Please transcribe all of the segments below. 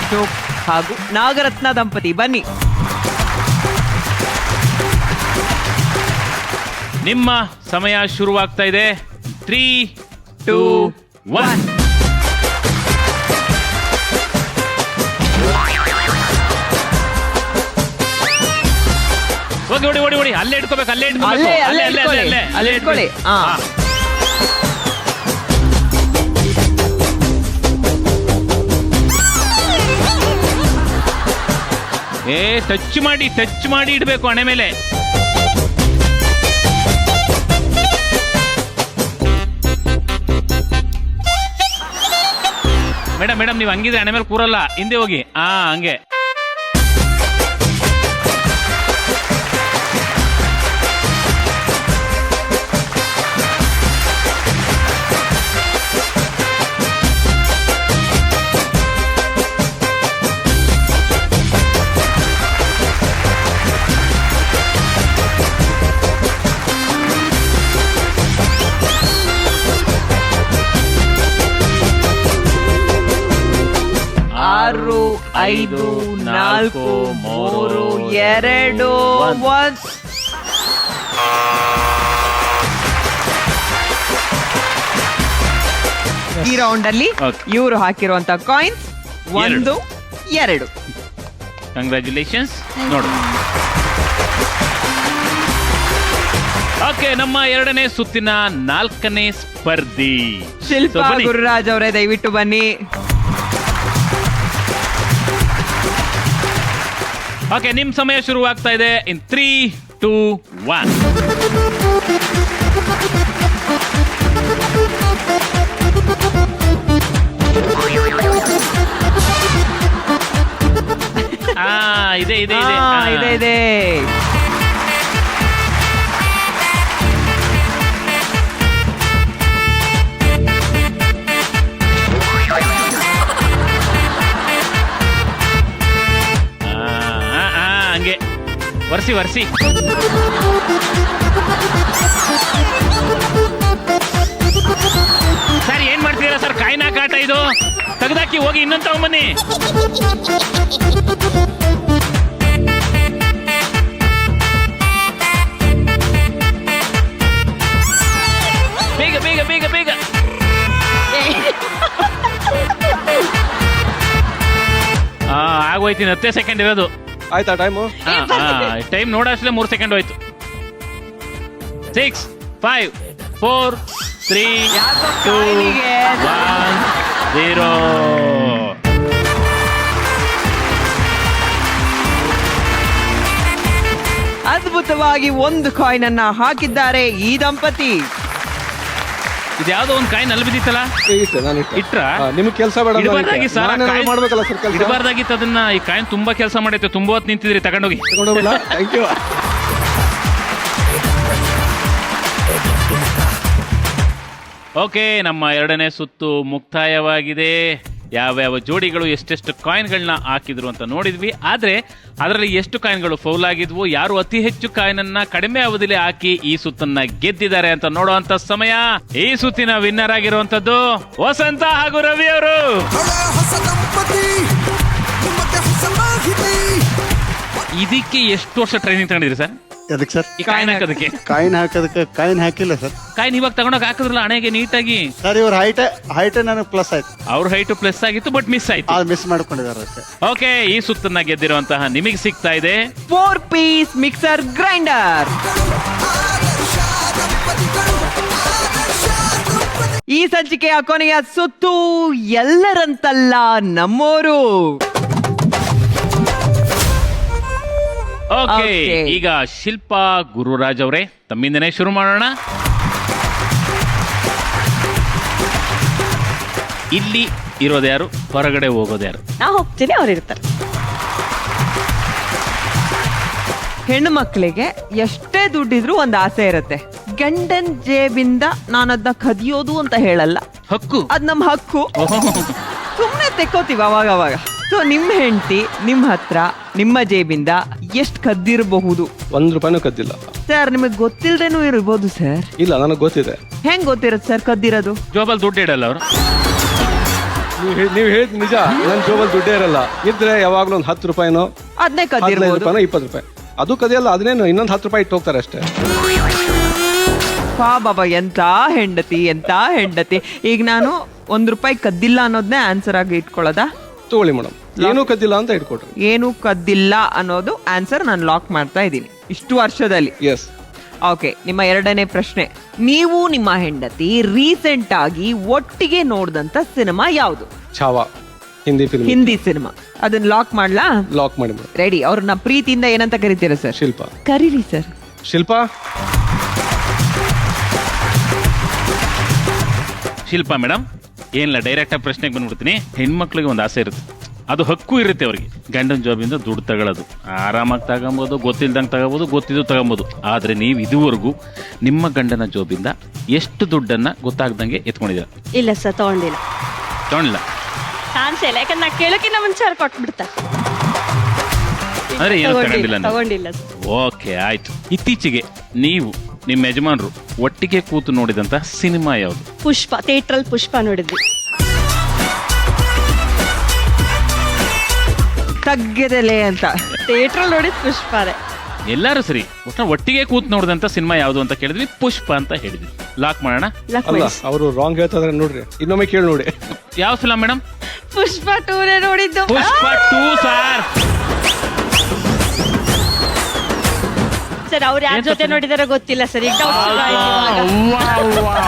ಅಶೋಕ್ ಹಾಗೂ ನಾಗರತ್ನ ದಂಪತಿ. ಬನ್ನಿ. ನಿಮ್ಮ ಸಮಯ ಶುರುವಾಗ್ತಾ ಇದೆ. 3, 2, 1. ಓಡಿ ಓಡಿ ಓಡಿ, ಅಲ್ಲೇ ಇಟ್ಕೋಬೇಕು, ಅಲ್ಲೇ ಇಟ್ಕೊಳ್ಳಿ. ಟಚ್ ಮಾಡಿ ಇಡಬೇಕು ಹಣೆ ಮೇಲೆ. ಮೇಡಮ್ ನೀವು ಹಂಗಿದ್ರೆ ಹಣೆ ಮೇಲೆ ಕೂರಲ್ಲ, ಹಿಂದೆ ಹೋಗಿ. ಹಂಗೆ. ಆರು, 5, 4, 3, 2, 1. ಈ ರೌಂಡ್ ಅಲ್ಲಿ ಇವರು ಹಾಕಿರುವಂತ ಕಾಯಿನ್ಸ್ 1, 2. ಕಂಗ್ರ್ಯಾಚುಲೇಷನ್ಸ್. ನೋಡು. ಓಕೆ, ನಮ್ಮ ಎರಡನೇ ಸುತ್ತಿನ 4ನೇ ಸ್ಪರ್ಧಿ ಶಿಲ್ಪಾ ಗುರುರಾಜ್ ಅವರೇ, ದಯವಿಟ್ಟು ಬನ್ನಿ. ಓಕೆ, ನಿಮ್ ಸಮಯ ಶುರುವಾಗ್ತಾ ಇದೆ. ಇನ್ 3, 2, 1. ಇದೆ. ಹಂಗೆ ವರ್ಸಿ. ಸರ್ ಏನ್ ಮಾಡ್ತೀರಾ ಸರ್? ಕಾಯಿನ ಕಾಟ ಇದು. ತೆಗ್ದಾಕಿ, ಹೋಗಿ ಇನ್ನೊಂದು ತಗೊಂಬನ್ನಿ. ಬೇಗ. ಆಗೋಯ್ತೀನಿ. 10 ಸೆಕೆಂಡ್ ಇರೋದು. ಆಯ್ತಾ ಟೈಮು? ಟೈಮ್ ನೋಡೋಷ್ಟೇ 3 ಸೆಕೆಂಡ್ ಹೋಯ್ತು. 6, 5, 4, 3, 2, 1, 0. ಅದ್ಭುತವಾಗಿ ಒಂದು ಕಾಯಿನ್ ಅನ್ನ ಹಾಕಿದ್ದಾರೆ ಈ ದಂಪತಿ. ಇದ್ಯಾವುದೋ ಒಂದು ಕಾಯಿನ್ ಅಲ್ಲಿ ಬಿದ್ದಿತ್ತಲ್ಲ, ಇಟ್ರ ನಿಮ್ಗೆ ಕೆಲಸ ಬೇಡ ಮಾಡ್ಬೇಕಲ್ಲ ಸರ್? ಇಡಬಾರ್ದಾಗಿತ್ತು ಅದನ್ನ. ಈ ಕಾಯಿನ್ ತುಂಬಾ ಕೆಲಸ ಮಾಡೈತೆ. ತುಂಬಾ ಹೊತ್ತು ನಿಂತಿದ್ರಿ, ತಗೊಂಡೋಗಿ. Thank you. ಓಕೆ, ನಮ್ಮ ಎರಡನೇ ಸುತ್ತು ಮುಕ್ತಾಯವಾಗಿದೆ. ಯಾವ್ಯಾವ ಜೋಡಿಗಳು ಎಷ್ಟೆಷ್ಟು ಕಾಯಿನ್ಗಳನ್ನ ಹಾಕಿದ್ರು ಅಂತ ನೋಡಿದ್ವಿ. ಆದ್ರೆ ಅದರಲ್ಲಿ ಎಷ್ಟು ಕಾಯಿನ್ಗಳು ಫೌಲ್ ಆಗಿದ್ವು, ಯಾರು ಅತಿ ಹೆಚ್ಚು ಕಾಯಿನ್ ಅನ್ನ ಕಡಿಮೆ ಅವಧಿಯಲ್ಲಿ ಹಾಕಿ ಈ ಸುತ್ತನ್ನ ಗೆದ್ದಿದ್ದಾರೆ ಅಂತ ನೋಡುವಂತ ಸಮಯ. ಈ ಸುತ್ತಿನ ವಿನ್ನರ್ ಆಗಿರುವಂತದ್ದು ವಸಂತ ಹಾಗೂ ರವಿ ಅವರು. ಇದಕ್ಕೆ ಎಷ್ಟು ವರ್ಷ ಟ್ರೈನಿಂಗ್ ತಗೊಂಡಿದ್ರಿ ಸರ್? ಅದಕ್ಕೆ ಸರ್ ಈ ಕಾಯಿನ್ ಹಾಕೋದಕ್ಕೆ? ಕಾಯಿನ್ ಹಾಕಿಲ್ಲ ಸರ್. ಕಾಯಿನ್ ಇವಾಗ ತಗೊಂಡೋಗಿ ಹಾಕಿದ್ರಲ್ಲ ಹಣೆಗೆ ನೀಟಾಗಿ. ಸರ್ ಇವ್ರ ಹೈಟ್ ನನಗೆ ಪ್ಲಸ್ ಆಯ್ತು. ಅವ್ರ ಹೈಟ್ ಪ್ಲಸ್ ಆಗಿತ್ತು, ಬಟ್ ಮಿಸ್ ಆಯ್ತು. ಮಿಸ್ ಮಾಡ್ಕೊಂಡಿದ್ದಾರೆ ಅಷ್ಟೇ. ಓಕೆ, ಈ ಸುತ್ತನ್ನ ಗೆದ್ದಿರುವಂತಹ ನಿಮಗೆ ಸಿಗ್ತಾ ಇದೆ 4 ಪೀಸ್ ಮಿಕ್ಸರ್ ಗ್ರೈಂಡರ್. ಈ ಸಂಚಿಕೆಯ ಕೊನೆಯ ಸುತ್ತು ಎಲ್ಲರಂತಲ್ಲ ನಮ್ಮೋರು. ಓಕೆ, ಈಗ ಶಿಲ್ಪಾ ಗುರುರಾಜ್ ಅವರೇ, ತಮ್ಮಿಂದನೇ ಶುರು ಮಾಡೋಣ. ಇಲ್ಲಿ ಇರೋದು ಯಾರು, ಹೊರಗಡೆ ಹೋಗೋದು ಯಾರು? ನಾ ಹೋಗ್ತೀನಿ, ಅವ್ರು ಇರ್ತಾರೆ. ಹೆಣ್ಣು ಮಕ್ಕಳಿಗೆ ಎಷ್ಟೇ ದುಡ್ಡಿದ್ರು ಒಂದು ಆಸೆ ಇರುತ್ತೆ. ಗಂಡನ್ ಜೇಬಿಂದ ನಾನು ಅದನ್ನ ಕದಿಯೋದು ಅಂತ ಹೇಳಲ್ಲ, ಹಕ್ಕು, ಅದ್ ನಮ್ ಹಕ್ಕು. ಸುಮ್ನೆ ತೆಕ್ಕೋತೀವಿ ಅವಾಗ. ಸೊ ನಿಮ್ ಹೆಂಡತಿ ನಿಮ್ ಹತ್ರ ನಿಮ್ಮ ಜೇಬಿಂದ ಎಷ್ಟು ಕದ್ದಿರಬಹುದು? 1 ರೂಪಾಯಿನೂ ಕದ್ದಿಲ್ಲ ಸರ್. ನಿಮಗೆ ಗೊತ್ತಿಲ್ದೇನೂ ಇರ್ಬೋದು ಸರ್. ಇಲ್ಲ, ನನಗೆ ಗೊತ್ತಿದೆ. ಹೆಂಗ್ ಗೊತ್ತಿರತ್ತೆ ಸರ್ ಕದ್ದಿರೋದು? ಜೋಬಲ್ ದುಡ್ಡು ಇಡಲ್ಲ ಅವರು. ನೀವು ಹೇಳಿದ್ ನಿಜ, ನನ್ನ ಜೋಬಲ್ಲಿ ದುಡ್ಡೇ ಇರಲ್ಲ. ಇದ್ರೆ ಯಾವಾಗ್ಲೂ ಒಂದು 10 ರೂಪಾಯಿನೋ ಅದನ್ನೇ 15 ಕದ್ದಿರ್ಬೋದು. ರೂಪಾಯಿನೋ 20 ರೂಪಾಯಿ ಅದು ಕದಿಯಲ್ಲ. ಅದನ್ನೇನು ಇನ್ನೊಂದು 10 ರೂಪಾಯಿ ಇಟ್ಟು ಹೋಗ್ತಾರೆ ಅಷ್ಟೇ. ಬಾಬಾ ಎಂತ ಹೆಂಡತಿ. ಈಗ ನಾನು 1 ರೂಪಾಯಿ ಕದ್ದಿಲ್ಲ ಅನ್ನೋದನ್ನೇ ಆನ್ಸರ್ ಆಗಿ ಇಟ್ಕೊಳ್ಳೋದಾ? ತಗೊಳ್ಳಿ ಮೇಡಮ್, ಏನೂ ಕದ್ದಿಲ್ಲ ಅಂತ ಇಟ್ಕೊಟ್ರಿ. ಏನು ಕದ್ದಿಲ್ಲ ಅನ್ನೋದು ಆನ್ಸರ್ ನಾನು ಲಾಕ್ ಮಾಡ್ತಾ ಇದ್ದೀನಿ ಇಷ್ಟು ವರ್ಷದಲ್ಲಿ. ಎಸ್. ಓಕೆ, ನಿಮ್ಮ ಎರಡನೇ ಪ್ರಶ್ನೆ. ನೀವು ನಿಮ್ಮ ಹೆಂಡತಿ ರೀಸೆಂಟ್ ಆಗಿ ಒಟ್ಟಿಗೆ ನೋಡಿದಂತ ಸಿನಿಮಾ ಯಾವುದು? ಛಾವಾ, ಹಿಂದಿ ಫಿಲ್ಮ್. ಹಿಂದಿ ಸಿನಿಮಾ. ಅದನ್ನ ಲಾಕ್ ಮಾಡ್ಲಾ? ಲಾಕ್ ಮಾಡಿ ಮೇಡಮ್. ರೆಡಿ. ಅವ್ರನ್ನ ಪ್ರೀತಿಯಿಂದ ಏನಂತ ಕರಿತೀರಾ ಸರ್? ಶಿಲ್ಪ. ಕರೀರಿ ಸರ್. ಶಿಲ್ಪಾ. ಶಿಲ್ಪಾ ಮೇಡಮ್, ಏನಿಲ್ಲ, ಡೈರೆಕ್ಟಾಗಿ ಪ್ರಶ್ನೆಗೆ ಬಂದ್ಬಿಡ್ತೀನಿ. ಹೆಣ್ಮಕ್ಳಿಗೆ ಒಂದು ಆಸೆ ಇರುತ್ತೆ, ಅದು ಹಕ್ಕು ಇರುತ್ತೆ ಅವ್ರಿಗೆ. ಗಂಡನ ಜಾಬಿಂದ ದುಡ್ಡು ತಗೊಳ್ಳೋದು, ಆರಾಮಾಗಿ ತಗೊಬೋದು, ಗೊತ್ತಿಲ್ದಂಗೆ ತಗೋಬೋದು, ಗೊತ್ತಿದ್ದು ತಗೊಬೋದು. ಆದರೆ ನೀವು ಇದುವರೆಗೂ ನಿಮ್ಮ ಗಂಡನ ಜಾಬಿಂದ ಎಷ್ಟು ದುಡ್ಡನ್ನು ಗೊತ್ತಾಗ್ದಂಗೆ ಎತ್ಕೊಂಡಿದ್ದೀರ? ಇಲ್ಲ ಸರ್, ತಗೊಂಡಿಲ್ಲ. ತಗೊಂಡಿಲ್ಲ ಚಾನ್ಸ್ ಇಲ್ಲ, ಯಾಕಂದ್ರೆ ನಾ ಕೇಳೋಕ್ಕಿಂತ ಮುಂಚೆ ಅವ್ರು ಕೊಟ್ಬಿಡ್ತಾರೆ. ಅಂದರೆ ಏನು ತಗೊಂಡಿಲ್ಲ ನೀವು? ತಗೊಂಡಿಲ್ಲ ಸರ್. ಓಕೆ, ಆಯ್ತು. ಇತ್ತೀಚೆಗೆ ನೀವು ನಿಮ್ಮ ಯಜಮಾನರು ಒಟ್ಟಿಗೆ ಕೂತು ನೋಡಿದಂಥ ಸಿನಿಮಾ ಯಾವುದು? ಪುಷ್ಪ. ಥಿಯೇಟ್ರಲ್ಲಿ ಪುಷ್ಪ ನೋಡಿದ್ವಿ. ತಗ್ಗೆದೆಲೆ ಅಂತ. ಥಿಯೇಟ್ರಲ್ಲಿ ನೋಡಿದ್ ಪುಷ್ಪನೇ. ಎಲ್ಲರೂ ಸರಿ, ಒಟ್ಟಿಗೆ ಕೂತು ನೋಡಿದಂಥ ಸಿನಿಮಾ ಯಾವುದು ಅಂತ ಕೇಳಿದ್ವಿ, ಪುಷ್ಪ ಅಂತ ಹೇಳಿದ್ವಿ. ಲಾಕ್ ಮಾಡೋಣ? ಅಲ್ಲ, ಅವರು ರಾಂಗ್ ಹೇಳ್ತಾ ಇದಾರೆ ನೋಡ್ರಿ, ಇನ್ನೊಮ್ಮೆ ಕೇಳಿ ನೋಡಿ. ಯಾವ ಫಿಲಮ್ ಮೇಡಮ್? ಪುಷ್ಪ 2ನೇ ನೋಡಿದ್ದು. ಪುಷ್ಪ 2 ಸರ್. ಸರ್, ಅವ್ರು ಯಾರ ಜೊತೆ ನೋಡಿದಾರೋ ಗೊತ್ತಿಲ್ಲ ಸರ್. ಈಗ doubt ಶುರು ಆಯ್ತು ಇವಾಗ.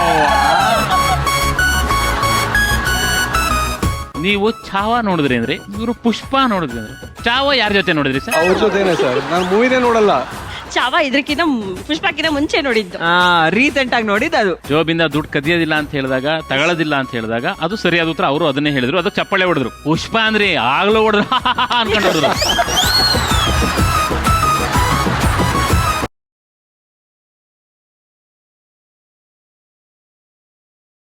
ನೀವು ಛಾವಾ ನೋಡಿದ್ರಿ ಅಂದ್ರೆ, ಇವರು ಪುಷ್ಪ ನೋಡಿದ್ರಿ ಅಂದ್ರೆ. ಛಾವಾ ಯಾರ ಜೊತೆ ನೋಡಿದ್ರಿ ಸರ್? ಅವ್ರ ಜೊತೆನೆ ಸರ್, ನಾನು ಮೂವಿನೇ ನೋಡಲ್ಲ. ಚಾವ ಇದಕ್ಕಿಂತ ಪುಷ್ಪಕ್ಕಿಂತ ಮುಂಚೆ ನೋಡಿದ್ದು. ರೀಸೆಂಟ್ ಆಗಿ ನೋಡಿದ್ದು ಅದು. ಜೋಬಿಂದ ದುಡ್ಡು ಕದಿಯೋದಿಲ್ಲ ಅಂತ ಹೇಳಿದಾಗ, ತಗೊಳ್ಳೋದಿಲ್ಲ ಅಂತ ಹೇಳಿದಾಗ ಅದು ಸರಿಯಾದ ಉತ್ತರ. ಅವರು ಅದನ್ನೇ ಹೇಳಿದ್ರು, ಅದಕ್ಕೆ ಚಪ್ಪಾಳೆ ಹೊಡೆದ್ರು. ಪುಷ್ಪ ಅಂದ್ರೆ ಆಗ್ಲೂ ಹೊಡೆದ್ರು ಅನ್ಕೊಂಡು ಹೊಡೆದ್ರು.